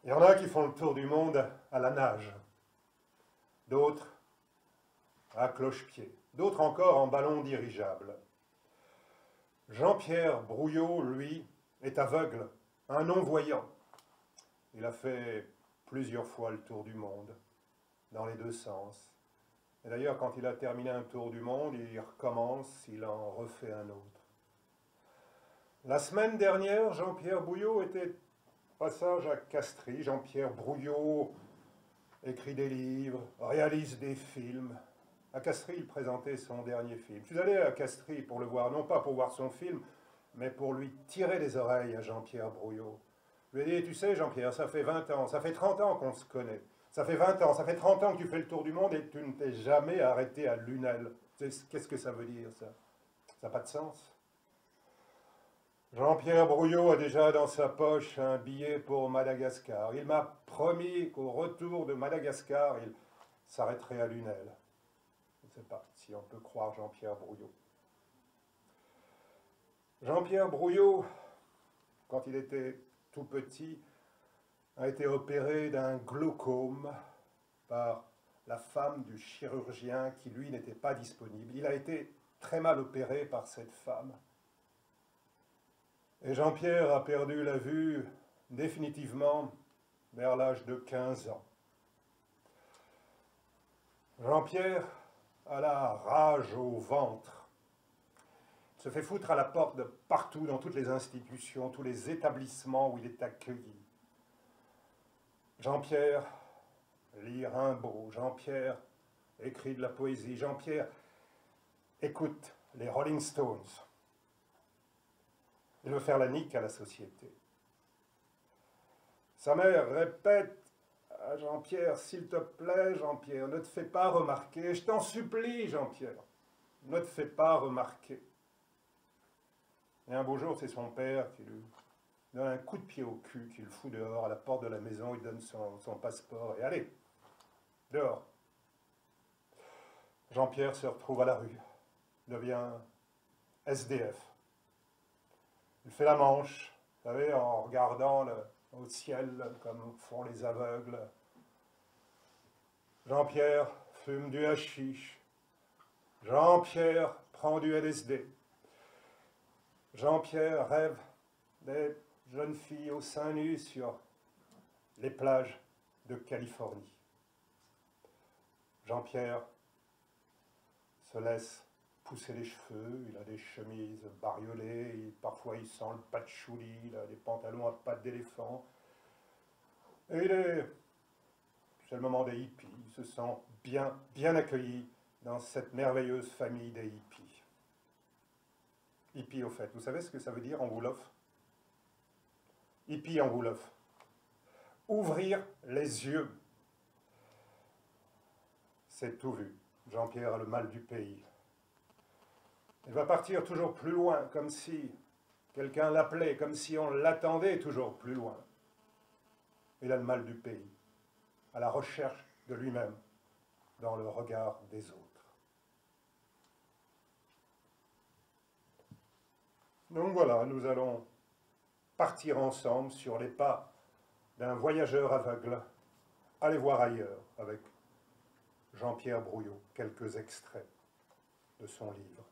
Il y en a qui font le tour du monde à la nage, d'autres à cloche-pied, d'autres encore en ballon dirigeable. Jean-Pierre Brouillot, lui, est aveugle, un non-voyant. Il a fait plusieurs fois le tour du monde, dans les deux sens. Et d'ailleurs, quand il a terminé un tour du monde, il recommence, il en refait un autre. La semaine dernière, Jean-Pierre Brouillot était passage à Castries. Jean-Pierre Brouillot écrit des livres, réalise des films. À Castries, il présentait son dernier film. Je suis allé à Castries pour le voir, non pas pour voir son film, mais pour lui tirer les oreilles à Jean-Pierre Brouillot. Je lui ai dit, tu sais Jean-Pierre, ça fait 20 ans, ça fait 30 ans qu'on se connaît. Ça fait 20 ans, ça fait 30 ans que tu fais le tour du monde et tu ne t'es jamais arrêté à Lunel. Qu'est-ce que ça veut dire ça? Ça n'a pas de sens. Jean-Pierre Brouillot a déjà dans sa poche un billet pour Madagascar. Il m'a promis qu'au retour de Madagascar, il s'arrêterait à Lunel. Je ne sais pas si on peut croire Jean-Pierre Brouillot. Jean-Pierre Brouillot, quand il était tout petit, a été opéré d'un glaucome par la femme du chirurgien qui, lui, n'était pas disponible. Il a été très mal opéré par cette femme. Et Jean-Pierre a perdu la vue définitivement vers l'âge de 15 ans. Jean-Pierre a la rage au ventre. Il se fait foutre à la porte de partout, dans toutes les institutions, tous les établissements où il est accueilli. Jean-Pierre lit Rimbaud. Jean-Pierre écrit de la poésie. Jean-Pierre écoute les Rolling Stones. Il veut faire la nique à la société. Sa mère répète à Jean-Pierre, s'il te plaît, Jean-Pierre, ne te fais pas remarquer. Je t'en supplie, Jean-Pierre, ne te fais pas remarquer. Et un beau jour, c'est son père qui lui donne un coup de pied au cul, qui le fout dehors à la porte de la maison, il donne son passeport et allez, dehors. Jean-Pierre se retrouve à la rue, devient SDF. Il fait la manche, vous savez, en regardant au ciel comme font les aveugles. Jean-Pierre fume du hashish. Jean-Pierre prend du LSD. Jean-Pierre rêve des jeunes filles au sein nu sur les plages de Californie. Jean-Pierre se laisse pousser les cheveux, il a des chemises bariolées, parfois il sent le patchouli, il a des pantalons à pattes d'éléphant. Et c'est le moment des hippies, il se sent bien accueilli dans cette merveilleuse famille des hippies. Hippie au fait, vous savez ce que ça veut dire en wolof? Hippie en wolof. Ouvrir les yeux. C'est tout vu. Jean-Pierre a le mal du pays. Il va partir toujours plus loin, comme si quelqu'un l'appelait, comme si on l'attendait toujours plus loin. Il a le mal du pays, à la recherche de lui-même, dans le regard des autres. Donc voilà, nous allons partir ensemble sur les pas d'un voyageur aveugle. Allez voir ailleurs avec Jean-Pierre Brouillot, quelques extraits de son livre.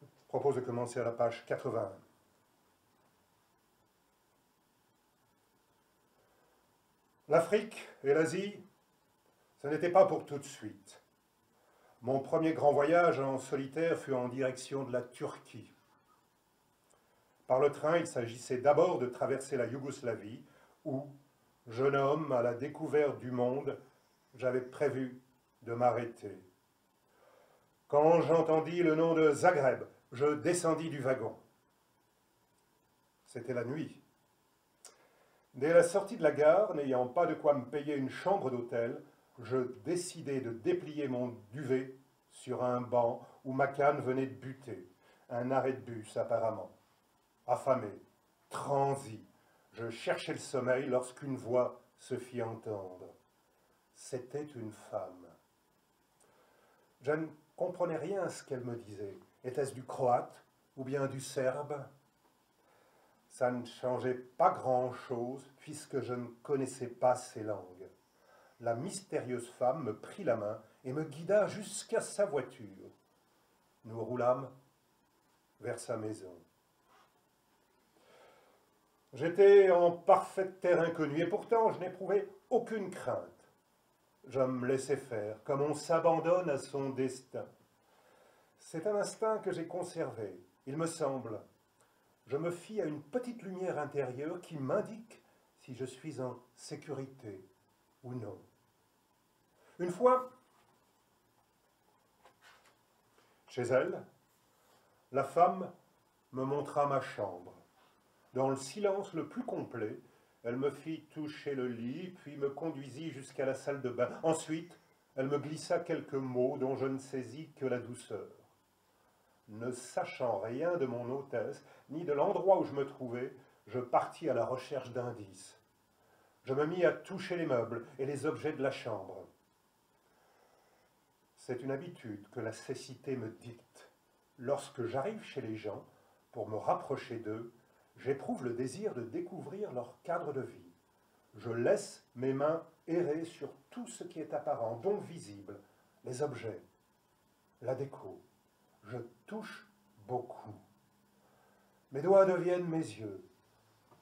Je propose de commencer à la page 81. L'Afrique et l'Asie, ce n'était pas pour tout de suite. Mon premier grand voyage en solitaire fut en direction de la Turquie. Par le train, il s'agissait d'abord de traverser la Yougoslavie, où, jeune homme à la découverte du monde, j'avais prévu de m'arrêter. Quand j'entendis le nom de Zagreb, je descendis du wagon. C'était la nuit. Dès la sortie de la gare, n'ayant pas de quoi me payer une chambre d'hôtel, je décidai de déplier mon duvet sur un banc où ma canne venait de buter. Un arrêt de bus, apparemment. Affamé, transi, je cherchais le sommeil lorsqu'une voix se fit entendre. C'était une femme. Je ne comprenais rien à ce qu'elle me disait. Était-ce du croate ou bien du serbe? Ça ne changeait pas grand-chose puisque je ne connaissais pas ces langues. La mystérieuse femme me prit la main et me guida jusqu'à sa voiture. Nous roulâmes vers sa maison. J'étais en parfaite terre inconnue et pourtant je n'éprouvais aucune crainte. Je me laissais faire, comme on s'abandonne à son destin. C'est un instinct que j'ai conservé, il me semble. Je me fie à une petite lumière intérieure qui m'indique si je suis en sécurité ou non. Une fois, chez elle, la femme me montra ma chambre. Dans le silence le plus complet, elle me fit toucher le lit, puis me conduisit jusqu'à la salle de bain. Ensuite, elle me glissa quelques mots dont je ne saisis que la douceur. Ne sachant rien de mon hôtesse, ni de l'endroit où je me trouvais, je partis à la recherche d'indices. Je me mis à toucher les meubles et les objets de la chambre. C'est une habitude que la cécité me dicte. Lorsque j'arrive chez les gens, pour me rapprocher d'eux, j'éprouve le désir de découvrir leur cadre de vie. Je laisse mes mains errer sur tout ce qui est apparent, donc visible, les objets, la déco. Je touche beaucoup. Mes doigts deviennent mes yeux.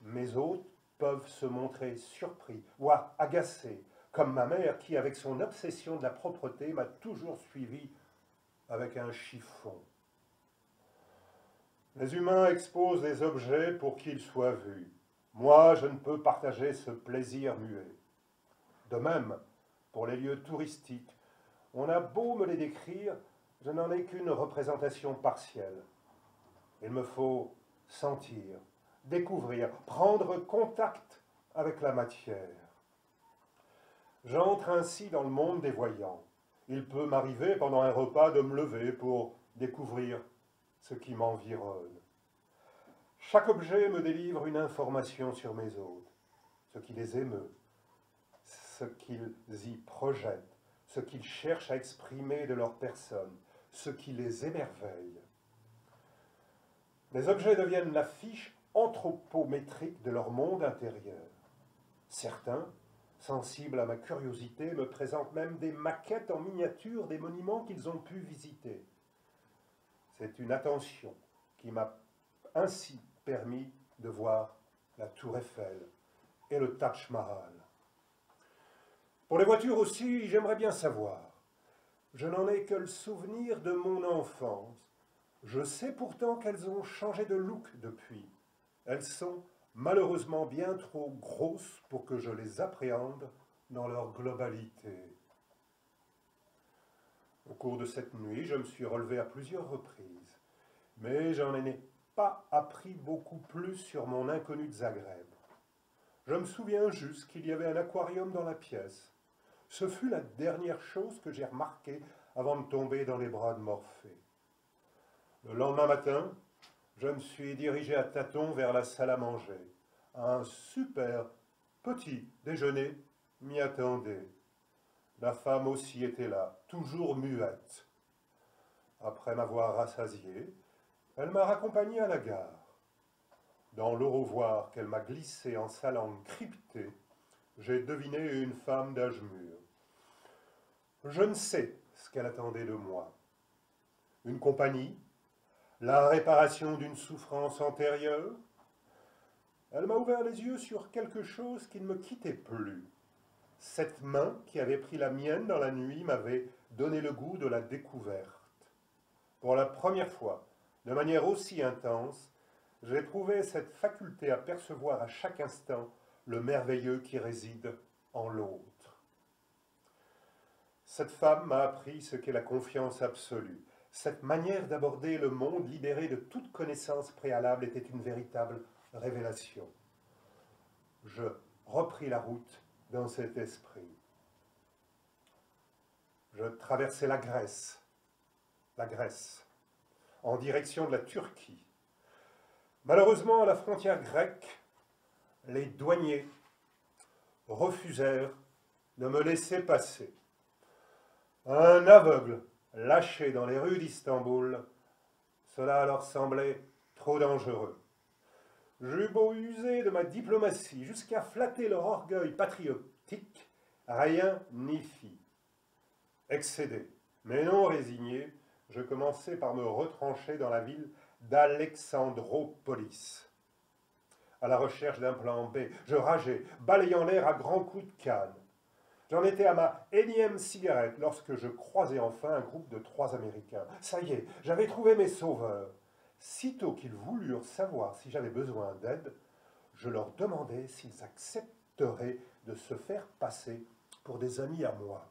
Mes hôtes peuvent se montrer surpris ou agacés, comme ma mère qui, avec son obsession de la propreté, m'a toujours suivi avec un chiffon. Les humains exposent des objets pour qu'ils soient vus. Moi, je ne peux partager ce plaisir muet. De même, pour les lieux touristiques, on a beau me les décrire, je n'en ai qu'une représentation partielle. Il me faut sentir, découvrir, prendre contact avec la matière. J'entre ainsi dans le monde des voyants. Il peut m'arriver pendant un repas de me lever pour découvrir ce qui m'environne. Chaque objet me délivre une information sur mes hôtes, ce qui les émeut, ce qu'ils y projettent, ce qu'ils cherchent à exprimer de leur personne, ce qui les émerveille. Les objets deviennent la fiche anthropométrique de leur monde intérieur. Certains, sensibles à ma curiosité, me présentent même des maquettes en miniature des monuments qu'ils ont pu visiter. C'est une attention qui m'a ainsi permis de voir la Tour Eiffel et le Taj Mahal. Pour les voitures aussi, j'aimerais bien savoir. Je n'en ai que le souvenir de mon enfance. Je sais pourtant qu'elles ont changé de look depuis. Elles sont malheureusement bien trop grosses pour que je les appréhende dans leur globalité. Au cours de cette nuit, je me suis relevé à plusieurs reprises, mais j'en ai pas appris beaucoup plus sur mon inconnu de Zagreb. Je me souviens juste qu'il y avait un aquarium dans la pièce. Ce fut la dernière chose que j'ai remarquée avant de tomber dans les bras de Morphée. Le lendemain matin, je me suis dirigé à tâtons vers la salle à manger. Un super petit déjeuner m'y attendait. La femme aussi était là, toujours muette. Après m'avoir rassasié, elle m'a raccompagné à la gare. Dans l'au-revoir qu'elle m'a glissé en sa langue cryptée, j'ai deviné une femme d'âge mûr. Je ne sais ce qu'elle attendait de moi. Une compagnie, la réparation d'une souffrance antérieure. Elle m'a ouvert les yeux sur quelque chose qui ne me quittait plus. Cette main qui avait pris la mienne dans la nuit m'avait donné le goût de la découverte. Pour la première fois, de manière aussi intense, j'éprouvais cette faculté à percevoir à chaque instant le merveilleux qui réside en l'autre. Cette femme m'a appris ce qu'est la confiance absolue. Cette manière d'aborder le monde libéré de toute connaissance préalable était une véritable révélation. Je repris la route dans cet esprit. Je traversais la Grèce, en direction de la Turquie. Malheureusement, à la frontière grecque, les douaniers refusèrent de me laisser passer. Un aveugle lâché dans les rues d'Istanbul, cela leur semblait trop dangereux. J'eus beau user de ma diplomatie jusqu'à flatter leur orgueil patriotique, rien n'y fit. Excédé, mais non résigné, je commençai par me retrancher dans la ville d'Alexandropolis. À la recherche d'un plan B, je rageais, balayant l'air à grands coups de canne. J'en étais à ma énième cigarette lorsque je croisai enfin un groupe de 3 Américains. Ça y est, j'avais trouvé mes sauveurs. Sitôt qu'ils voulurent savoir si j'avais besoin d'aide, je leur demandai s'ils accepteraient de se faire passer pour des amis à moi.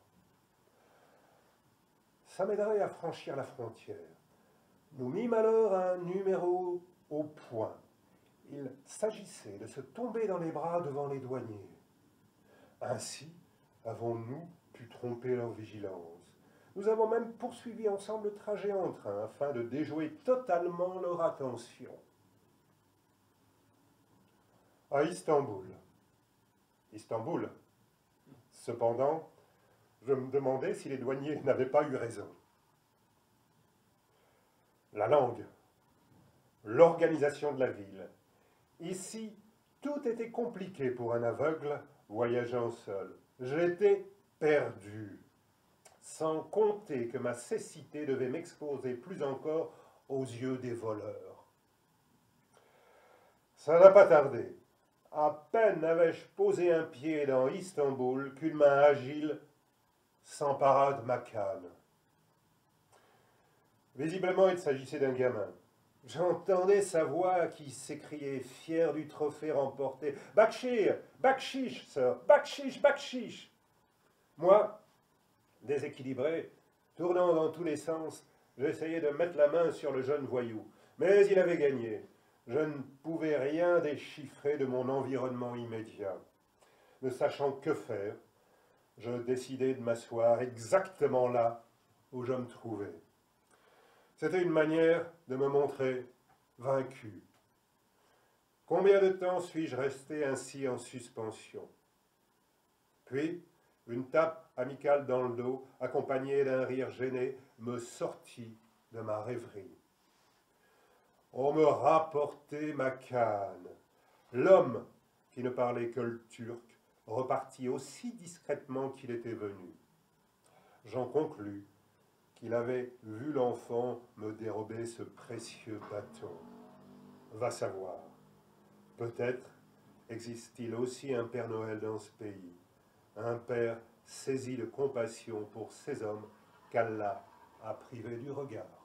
Ça m'aiderait à franchir la frontière. Nous mîmes alors un numéro au point. Il s'agissait de se tomber dans les bras devant les douaniers. Ainsi avons-nous pu tromper leur vigilance. Nous avons même poursuivi ensemble le trajet en train afin de déjouer totalement leur attention. À Istanbul. Istanbul. Cependant, je me demandais si les douaniers n'avaient pas eu raison. La langue, l'organisation de la ville. Ici, tout était compliqué pour un aveugle voyageant seul. J'étais perdu, sans compter que ma cécité devait m'exposer plus encore aux yeux des voleurs. Ça n'a pas tardé. À peine avais-je posé un pied dans Istanbul qu'une main agile s'empara de ma canne. Visiblement, il s'agissait d'un gamin. J'entendais sa voix qui s'écriait, fière du trophée remporté. « Bakshir, bakshish, sir, bakshish, bakshish !» Moi, déséquilibré, tournant dans tous les sens, j'essayais de mettre la main sur le jeune voyou. Mais il avait gagné. Je ne pouvais rien déchiffrer de mon environnement immédiat. Ne sachant que faire, je décidai de m'asseoir exactement là où je me trouvais. C'était une manière de me montrer vaincu. Combien de temps suis-je resté ainsi en suspension? Puis, une tape amicale dans le dos, accompagnée d'un rire gêné, me sortit de ma rêverie. On me rapportait ma canne. L'homme, qui ne parlait que le turc, repartit aussi discrètement qu'il était venu. J'en conclus qu'il avait vu l'enfant me dérober ce précieux bâton. Va savoir. Peut-être existe-t-il aussi un Père Noël dans ce pays, un père saisi de compassion pour ces hommes qu'Allah a privés du regard.